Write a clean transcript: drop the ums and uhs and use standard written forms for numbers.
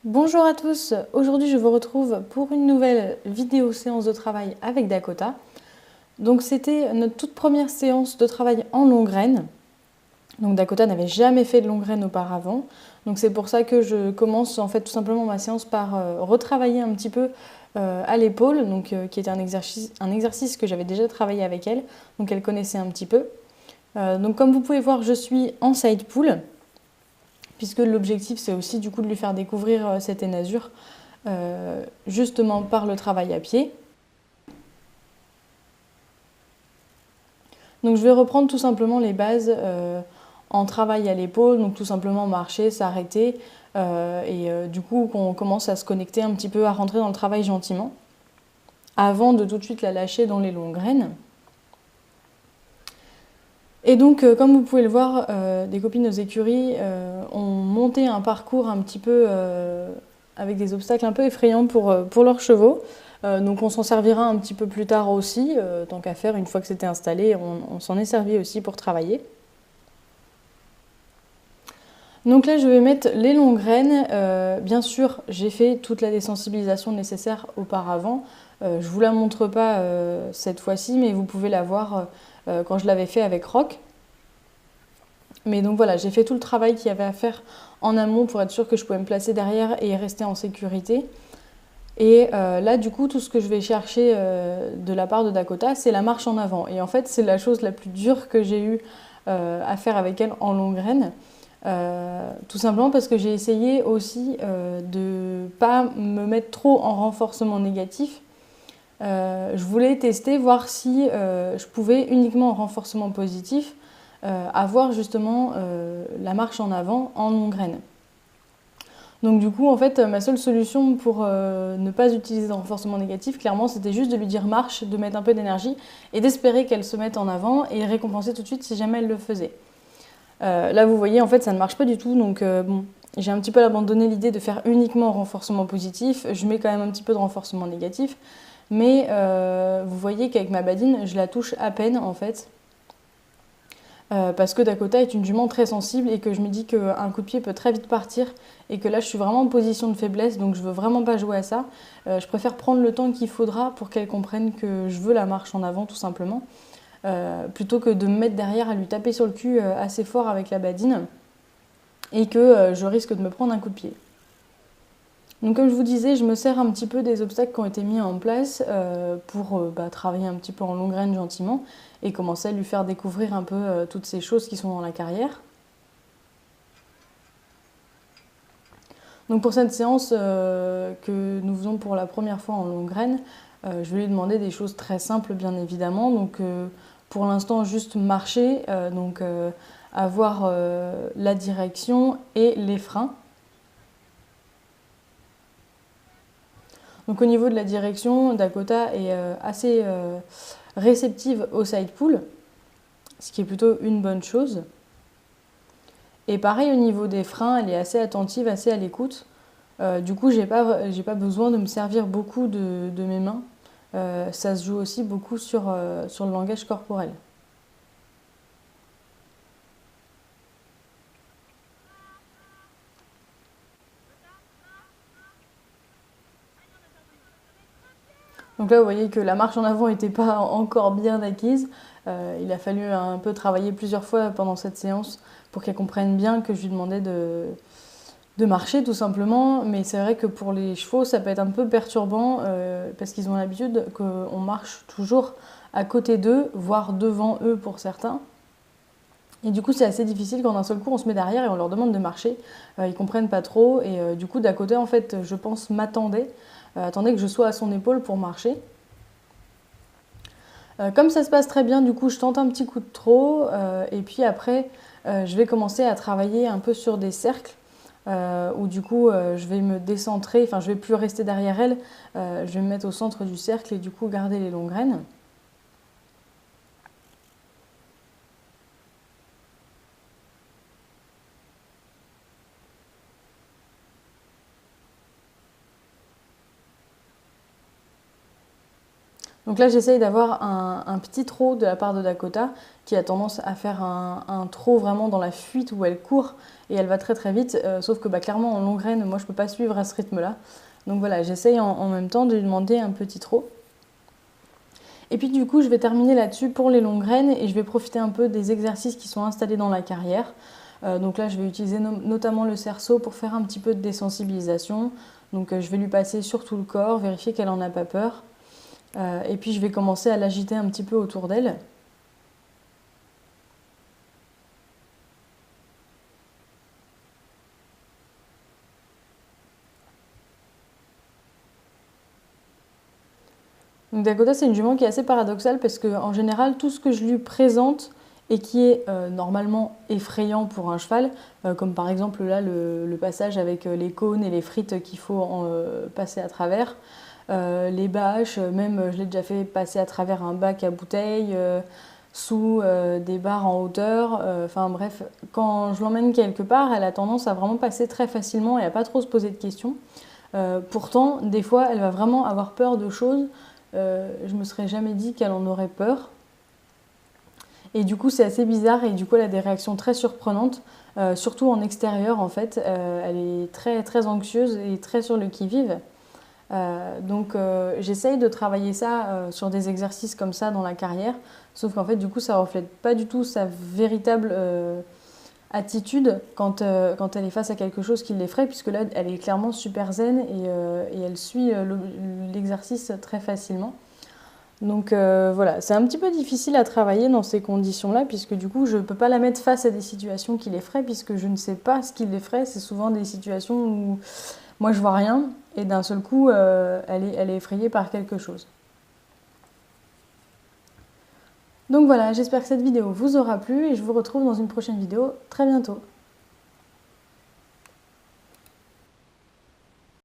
Bonjour à tous, aujourd'hui je vous retrouve pour une nouvelle vidéo séance de travail avec Dakota. Donc c'était notre toute première séance de travail en longue graine. Donc Dakota n'avait jamais fait de longue graine auparavant. Donc c'est pour ça que je commence en fait tout simplement ma séance par retravailler un petit peu à l'épaule, qui était un exercice que j'avais déjà travaillé avec elle, donc elle connaissait un petit peu. Donc comme vous pouvez voir, je suis en side pull, puisque l'objectif c'est aussi du coup de lui faire découvrir cette énasure justement par le travail à pied. Donc je vais reprendre tout simplement les bases en travail à l'épaule, donc tout simplement marcher, s'arrêter du coup qu'on commence à se connecter un petit peu, à rentrer dans le travail gentiment avant de tout de suite la lâcher dans les longues graines. Et donc, comme vous pouvez le voir, des copines aux écuries ont monté un parcours un petit peu avec des obstacles un peu effrayants pour leurs chevaux. Donc on s'en servira un petit peu plus tard aussi, tant qu'à faire, une fois que c'était installé, on s'en est servi aussi pour travailler. Donc là, je vais mettre les longues graines. Bien sûr, j'ai fait toute la désensibilisation nécessaire auparavant. Je ne vous la montre pas cette fois-ci, mais vous pouvez la voir quand je l'avais fait avec Rock. Mais donc voilà, j'ai fait tout le travail qu'il y avait à faire en amont pour être sûr que je pouvais me placer derrière et rester en sécurité. Et là, du coup, tout ce que je vais chercher de la part de Dakota, c'est la marche en avant. Et en fait, c'est la chose la plus dure que j'ai eu à faire avec elle en longue graine. Tout simplement parce que j'ai essayé aussi de pas me mettre trop en renforcement négatif. Je voulais tester, voir si je pouvais uniquement en renforcement positif avoir justement la marche en avant en longue graine. Donc du coup, en fait, ma seule solution pour ne pas utiliser de renforcement négatif, clairement, c'était juste de lui dire marche, de mettre un peu d'énergie et d'espérer qu'elle se mette en avant et récompenser tout de suite si jamais elle le faisait. Là, vous voyez, en fait, ça ne marche pas du tout. Donc bon, j'ai un petit peu abandonné l'idée de faire uniquement renforcement positif. Je mets quand même un petit peu de renforcement négatif. Mais vous voyez qu'avec ma badine, je la touche à peine, en fait. Parce que Dakota est une jument très sensible et que je me dis qu'un coup de pied peut très vite partir et que là je suis vraiment en position de faiblesse, donc je veux vraiment pas jouer à ça. Je préfère prendre le temps qu'il faudra pour qu'elle comprenne que je veux la marche en avant tout simplement, plutôt que de me mettre derrière à lui taper sur le cul assez fort avec la badine et que je risque de me prendre un coup de pied. Donc comme je vous disais, je me sers un petit peu des obstacles qui ont été mis en place pour travailler un petit peu en longue graine gentiment et commencer à lui faire découvrir un peu toutes ces choses qui sont dans la carrière. Donc pour cette séance que nous faisons pour la première fois en longue graine, je vais lui demander des choses très simples bien évidemment. Donc pour l'instant juste marcher, avoir la direction et les freins. Donc au niveau de la direction, Dakota est assez réceptive au side pull, ce qui est plutôt une bonne chose. Et pareil au niveau des freins, elle est assez attentive, assez à l'écoute. Du coup, j'ai pas besoin de me servir beaucoup de mes mains. Ça se joue aussi beaucoup sur le langage corporel. Donc là, vous voyez que la marche en avant n'était pas encore bien acquise. Il a fallu un peu travailler plusieurs fois pendant cette séance pour qu'elle comprenne bien que je lui demandais de marcher tout simplement. Mais c'est vrai que pour les chevaux, ça peut être un peu perturbant parce qu'ils ont l'habitude qu'on marche toujours à côté d'eux, voire devant eux pour certains. Et du coup, c'est assez difficile quand d'un seul coup on se met derrière et on leur demande de marcher. Ils comprennent pas trop et du coup, d'à côté, en fait, je pense attendait que je sois à son épaule pour marcher. Comme ça se passe très bien, du coup, je tente un petit coup de trot et puis après, je vais commencer à travailler un peu sur des cercles où du coup, je vais me décentrer, enfin, je vais plus rester derrière elle, je vais me mettre au centre du cercle et du coup garder les longues graines. Donc là, j'essaye d'avoir un petit trot de la part de Dakota qui a tendance à faire un trot vraiment dans la fuite où elle court et elle va très très vite. Sauf que clairement en longue reine, moi je peux pas suivre à ce rythme-là. Donc voilà, j'essaye en même temps de lui demander un petit trot. Et puis du coup, je vais terminer là-dessus pour les longues reines et je vais profiter un peu des exercices qui sont installés dans la carrière. Donc là, je vais utiliser notamment le cerceau pour faire un petit peu de désensibilisation. Donc je vais lui passer sur tout le corps, vérifier qu'elle n'en a pas peur. Et puis je vais commencer à l'agiter un petit peu autour d'elle. Donc Dakota, c'est une jument qui est assez paradoxale parce qu'en général, tout ce que je lui présente et qui est normalement effrayant pour un cheval, comme par exemple là le passage avec les cônes et les frites qu'il faut passer à travers, les bâches, même je l'ai déjà fait passer à travers un bac à bouteilles, sous des barres en hauteur. Enfin bref, quand je l'emmène quelque part, elle a tendance à vraiment passer très facilement et à pas trop se poser de questions. Pourtant, des fois, elle va vraiment avoir peur de choses. Je me serais jamais dit qu'elle en aurait peur. Et du coup, c'est assez bizarre et du coup, elle a des réactions très surprenantes, surtout en extérieur en fait. Elle est très, très anxieuse et très sur le qui-vive. Donc j'essaye de travailler ça sur des exercices comme ça dans la carrière, sauf qu'en fait du coup ça reflète pas du tout sa véritable attitude quand elle est face à quelque chose qui l'effraie, puisque là elle est clairement super zen et elle suit l'exercice très facilement. Donc voilà, c'est un petit peu difficile à travailler dans ces conditions-là, puisque du coup je ne peux pas la mettre face à des situations qui l'effraient, puisque je ne sais pas ce qui l'effraie. C'est souvent des situations où moi je vois rien et d'un seul coup elle est effrayée par quelque chose. Donc voilà, j'espère que cette vidéo vous aura plu et je vous retrouve dans une prochaine vidéo très bientôt.